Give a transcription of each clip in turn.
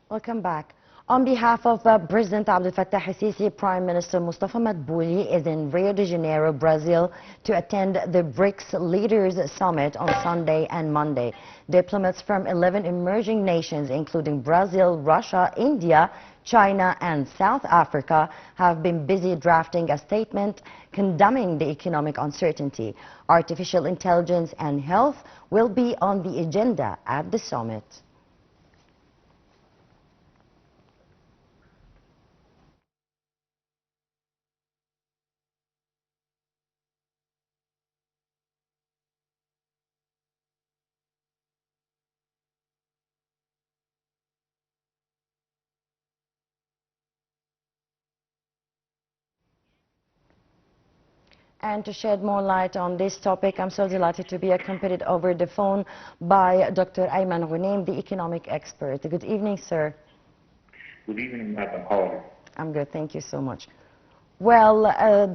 Welcome back. On behalf of President Abdel Fattah al-Sisi, Prime Minister Mustafa Madbouli is in Rio de Janeiro, Brazil, to attend the BRICS Leaders Summit on Sunday and Monday. Diplomats from 11 emerging nations, including Brazil, Russia, India, China, and South Africa, have been busy drafting a statement condemning the economic uncertainty. Artificial intelligence and health will be on the agenda at the summit. And to shed more light on this topic, I'm so delighted to be accompanied over the phone by Dr. Ayman Ghoneim, the economic expert. Good evening, sir. Good evening, madam. How are you? I'm good, thank you so much. Well,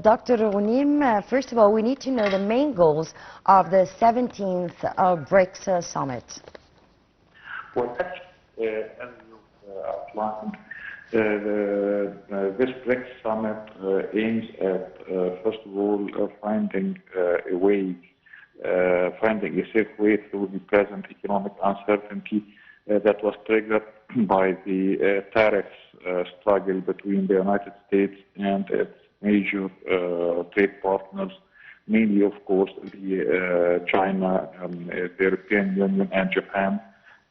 Dr. Ghoneim, first of all, we need to know the main goals of the 17th BRICS Summit. Well, actually, as you outlined, this BRICS Summit aims at, first of all, finding a way, finding a safe way through the present economic uncertainty that was triggered by the tariffs struggle between the United States and its major trade partners, mainly, of course, the China, the European Union, and Japan.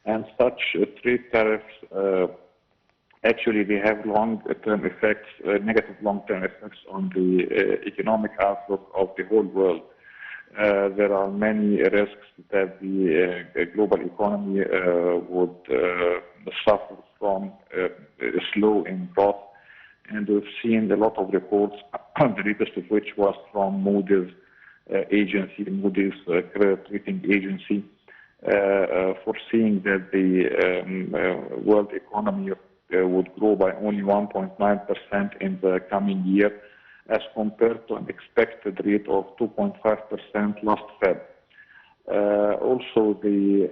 And such trade tariffs actually, they have long-term effects, negative long-term effects on the economic outlook of the whole world. There are many risks that the global economy would suffer from slow in growth. And we've seen a lot of reports, the latest of which was from Moody's agency, Moody's credit rating agency, foreseeing that the world economy would grow by only 1.9% in the coming year, as compared to an expected rate of 2.5% last Feb. Also, the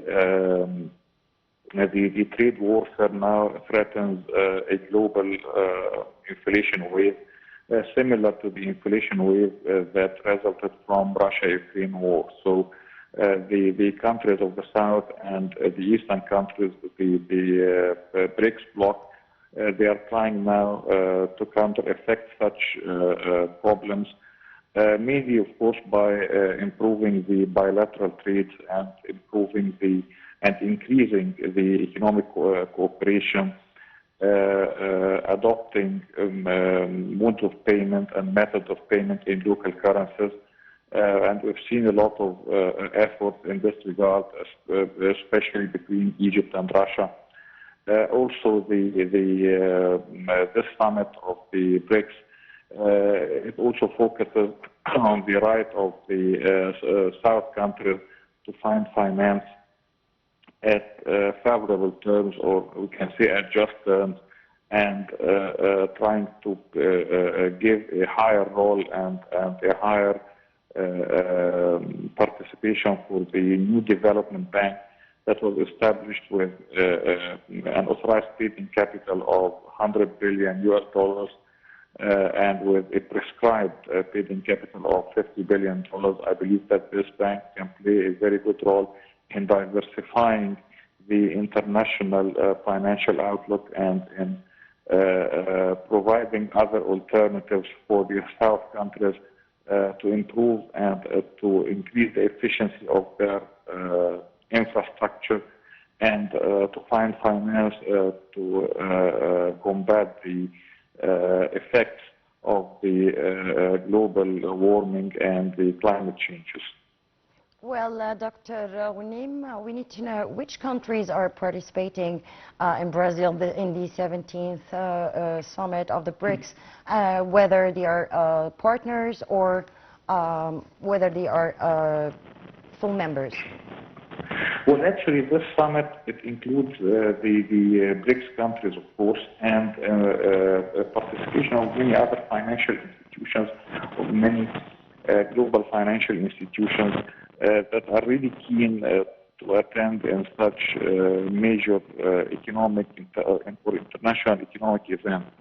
trade warfare now threatens a global inflation wave, similar to the inflation wave that resulted from Russia-Ukraine war. So the countries of the South and the Eastern countries, the BRICS bloc, they are trying now to counter-effect such problems, mainly, of course, by improving the bilateral trade and increasing the economic cooperation, adopting modes of payment and methods of payment in local currencies. And we've seen a lot of effort in this regard, especially between Egypt and Russia. Also, this summit of the BRICS, it also focuses on the right of the South countries to find finance at favorable terms, or we can say at just terms, and trying to give a higher role and a higher participation for the new development bank that was established with an authorized trading capital of $100 billion US, and with a prescribed trading capital of $50 billion. I believe that this bank can play a very good role in diversifying the international financial outlook and in providing other alternatives for the South countries to improve and to increase the efficiency of their infrastructure, and to find finance to combat the effects of the global warming and the climate changes. Well, Dr. Ghoneim, we need to know which countries are participating in Brazil in the 17th summit of the BRICS, whether they are partners or whether they are full members. Well, actually, this summit, it includes the BRICS countries, of course, and participation of many other financial institutions, of many global financial institutions that are really keen to attend in such major economic or international economic events.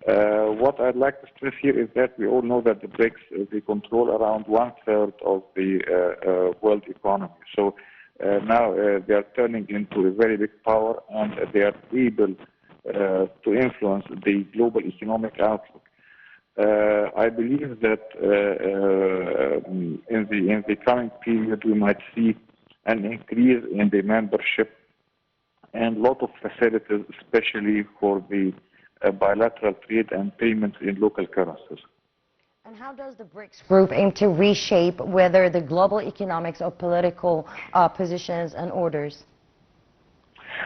What I'd like to stress here is that we all know that the BRICS, they control around 1/3 of the world economy. So now they are turning into a very big power, and they are able to influence the global economic outlook. I believe that in the coming period we might see an increase in the membership and a lot of facilities, especially for the bilateral trade and payments in local currencies. And how does the BRICS group aim to reshape whether the global economics or political positions and orders?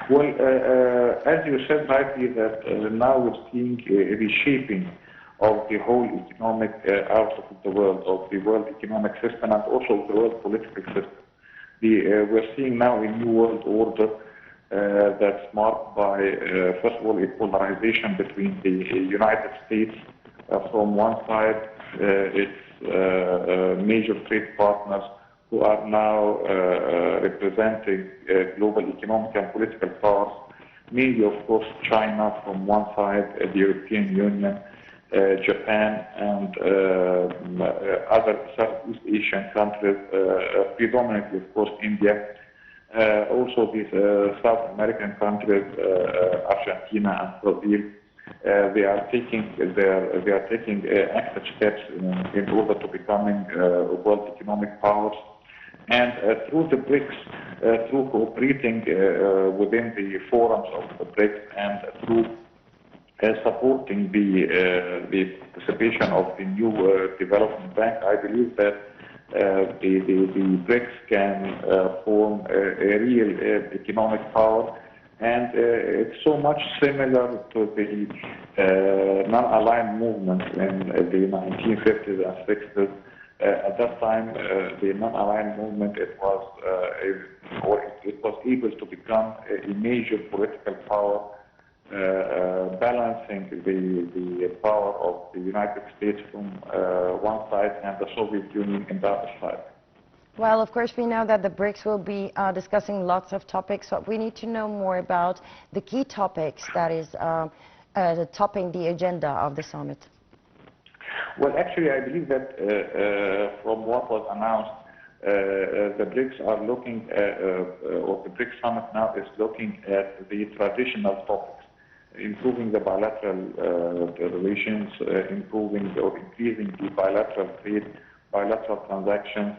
Well, as you said rightly, that now we're seeing a reshaping of the whole economic outlook of the world economic system, and also of the world political system. We're seeing now a new world order that's marked by, first of all, a polarization between the United States from one side, its major trade partners who are now representing global economic and political powers, mainly, of course, China from one side, the European Union, Japan, and other Southeast Asian countries, predominantly, of course, India. Also, these South American countries, Argentina and Brazil, they are taking active steps in order to becoming world economic powers. And through the BRICS, through cooperating within the forums of the BRICS, and through supporting the participation of the new development bank, I believe that the BRICS can form a real economic power, and it's so much similar to the non-aligned movement in the 1950s and 60s. At that time, the non-aligned movement, it was able to become a major political power, balancing the power of the United States from one side and the Soviet Union in the other side. Well, of course, we know that the BRICS will be discussing lots of topics, but we need to know more about the key topics that is topping the agenda of the summit. Well, actually, I believe that from what was announced, the BRICS are looking at, or the BRICS summit now is looking at the traditional topics, improving the bilateral relations, improving or increasing the bilateral trade, bilateral transactions,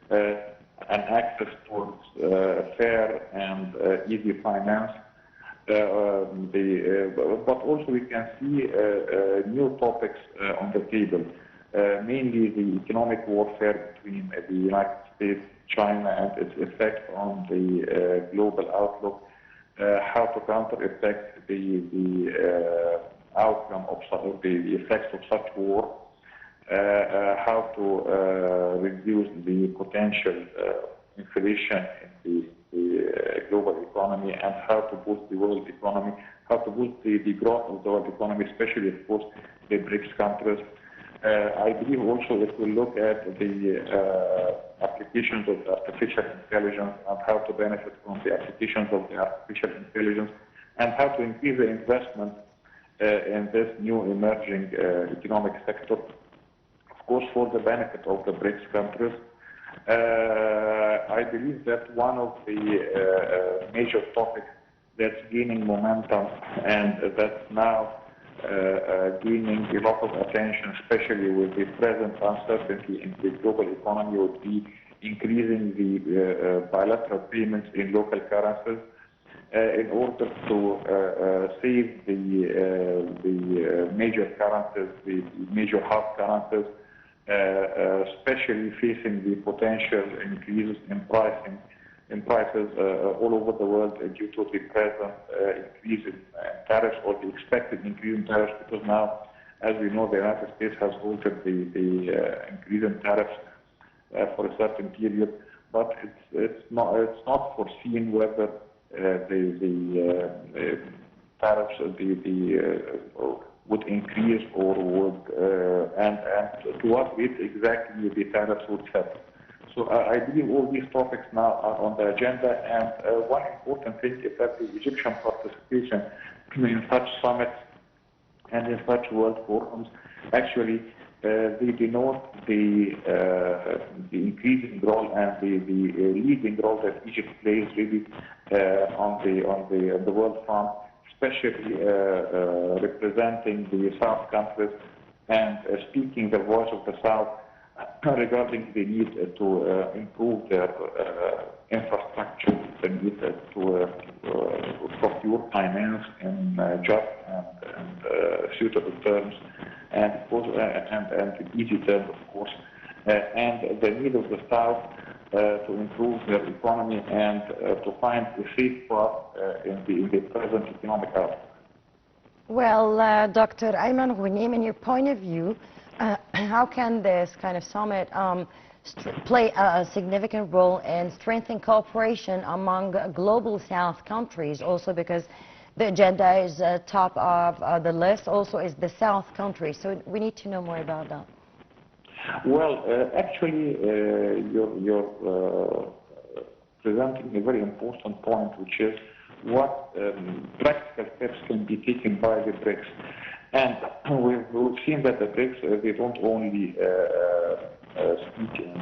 and access towards fair and easy finance. But also we can see new topics on the table, mainly the economic warfare between the United States, China, and its effect on the global outlook, how to counter-effect the outcome of the effects of such war, how to reduce the potential inflation in the global economy, and how to boost the world economy, how to boost the growth of the world economy, especially, of course, the BRICS countries. I believe also it will look at the applications of artificial intelligence and how to benefit from the applications of the artificial intelligence, and how to increase the investment in this new emerging economic sector, of course, for the benefit of the BRICS countries. I believe that one of the major topics that's gaining momentum and that's now gaining a lot of attention, especially with the present uncertainty in the global economy, would be increasing the bilateral payments in local currencies in order to save the major currencies, the major hard currencies, especially facing the potential increases in prices all over the world due to the present increase in tariffs, or the expected increase in tariffs, because now, as we know, the United States has halted the increase in tariffs for a certain period, but it's not foreseen whether the tariffs would increase or would and to what rate exactly the tariffs would set. So I believe all these topics now are on the agenda, and one important thing is that the Egyptian participation in such summits and in such world forums actually they denote the increasing role and the leading role that Egypt plays really on the world front, especially representing the South countries and speaking the voice of the South regarding the need to improve their infrastructure, the need to procure finance in just and suitable terms, and of course, and easy terms, of course, and the need of the South to improve their economy and to find a safe path in the present economic outlook. Well, Dr. Ayman Ghoneim, in your point of view, how can this kind of summit play a significant role in strengthening cooperation among global South countries? Also, because the agenda is top of the list, also is the South countries. So we need to know more about that. Well, actually, you're presenting a very important point, which is what practical steps can be taken by the BRICS. And we've seen that the BRICS, they don't only speak in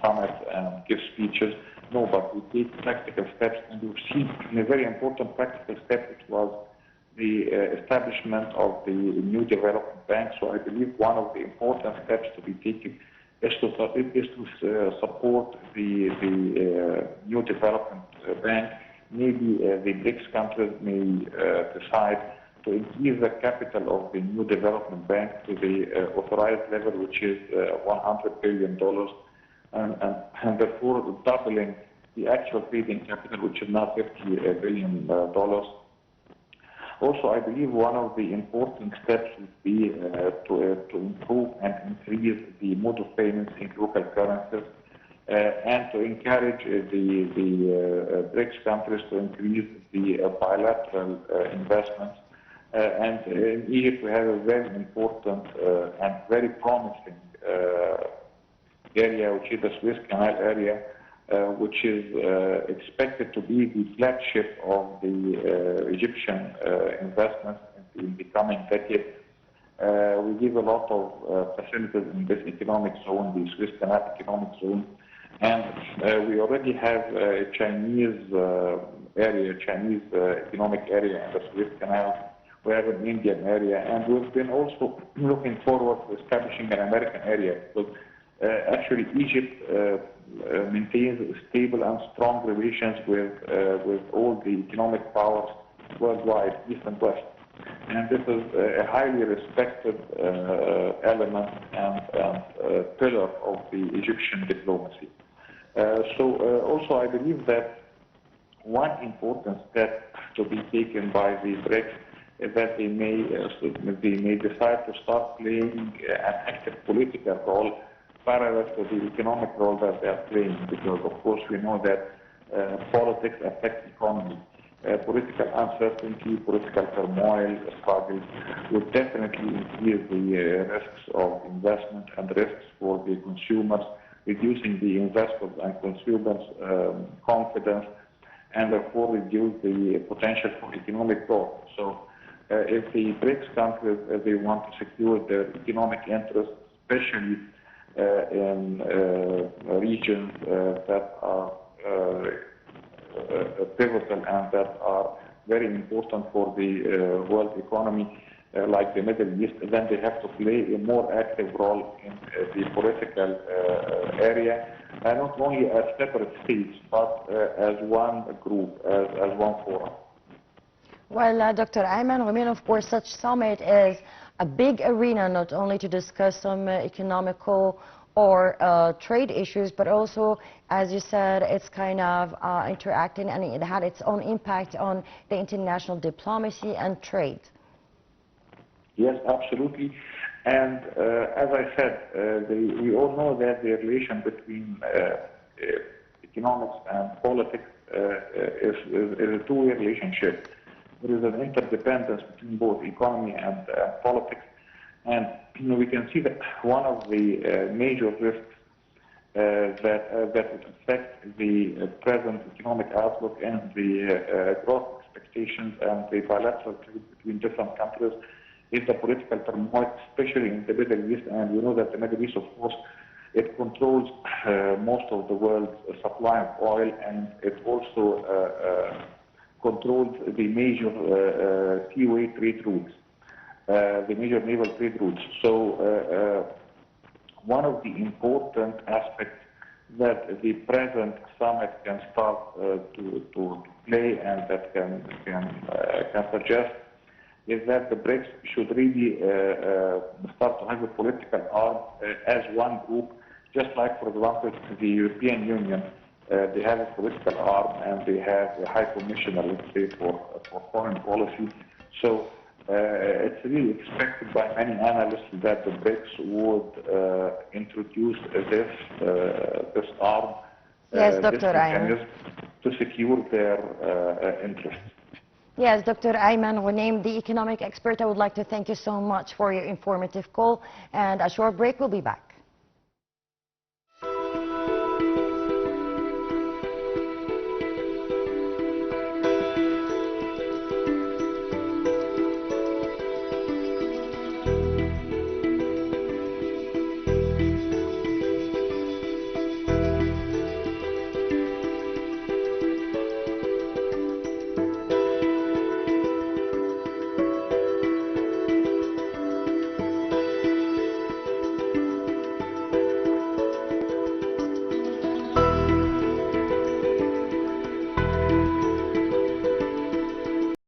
summits and give speeches, no, but we take practical steps, and we've seen a very important practical step, which was the establishment of the new development bank. So I believe one of the important steps to be taken is to support the new development bank. Maybe the BRICS countries may decide to increase the capital of the new development bank to the authorized level, which is $100 billion, and therefore doubling the actual paid-in capital, which is now $50 billion. Also, I believe one of the important steps would be to improve and increase the mode of payments in local currencies, and to encourage the BRICS countries to increase the bilateral investments. And in Egypt, we have a very important and very promising area, which is the Suez Canal area, which is expected to be the flagship of the Egyptian investments in the coming decade. We give a lot of facilities in this economic zone, the Suez Canal economic zone, and we already have a Chinese economic area in the Suez Canal. We have an Indian area, and we've been also looking forward to establishing an American area, because actually Egypt maintains stable and strong relations with all the economic powers worldwide, East and West. And this is a highly respected element and pillar of the Egyptian diplomacy. Also I believe that one important step to be taken by the BRICS is that they may decide to start playing an active political role parallel to the economic role that they are playing, because of course we know that politics affect economy. Political uncertainty, political turmoil, struggles would definitely increase the risks of investment and risks for the consumers, reducing the investors and consumers' confidence, and therefore reduce the potential for economic growth. So if the BRICS countries, they want to secure their economic interests, especially in regions that are pivotal and that are very important for the world economy, like the Middle East, then they have to play a more active role in the political area, and not only as separate states, but as one group, as one forum. Well, Dr. Ayman, I mean, of course, such summit is a big arena, not only to discuss some economical or trade issues, but also, as you said, it's kind of interacting, and it had its own impact on the international diplomacy and trade. Yes, absolutely. And as I said, we all know that the relation between economics and politics is a two-way relationship. There is an interdependence between both economy and politics. And we can see that one of the major risks that would affect the present economic outlook and the growth expectations and the bilateral trade between different countries is the political turmoil, especially in the Middle East. And you know that the Middle East, of course, it controls most of the world's supply of oil, and it also controls the major seaway trade routes, the major naval trade routes. So one of the important aspects that the present summit can start to play and that can suggest is that the BRICS should really start to have a political arm as one group, just like, for example, the European Union. They have a political arm and they have a high commissioner, let's say, for foreign policy. So it's really expected by many analysts that the BRICS would introduce this arm, Yes, this Dr. Ayman. mechanism to secure their interests. Yes, Dr. Ayman Ghoneim, the economic expert, I would like to thank you so much for your informative call, and a short break. We'll be back.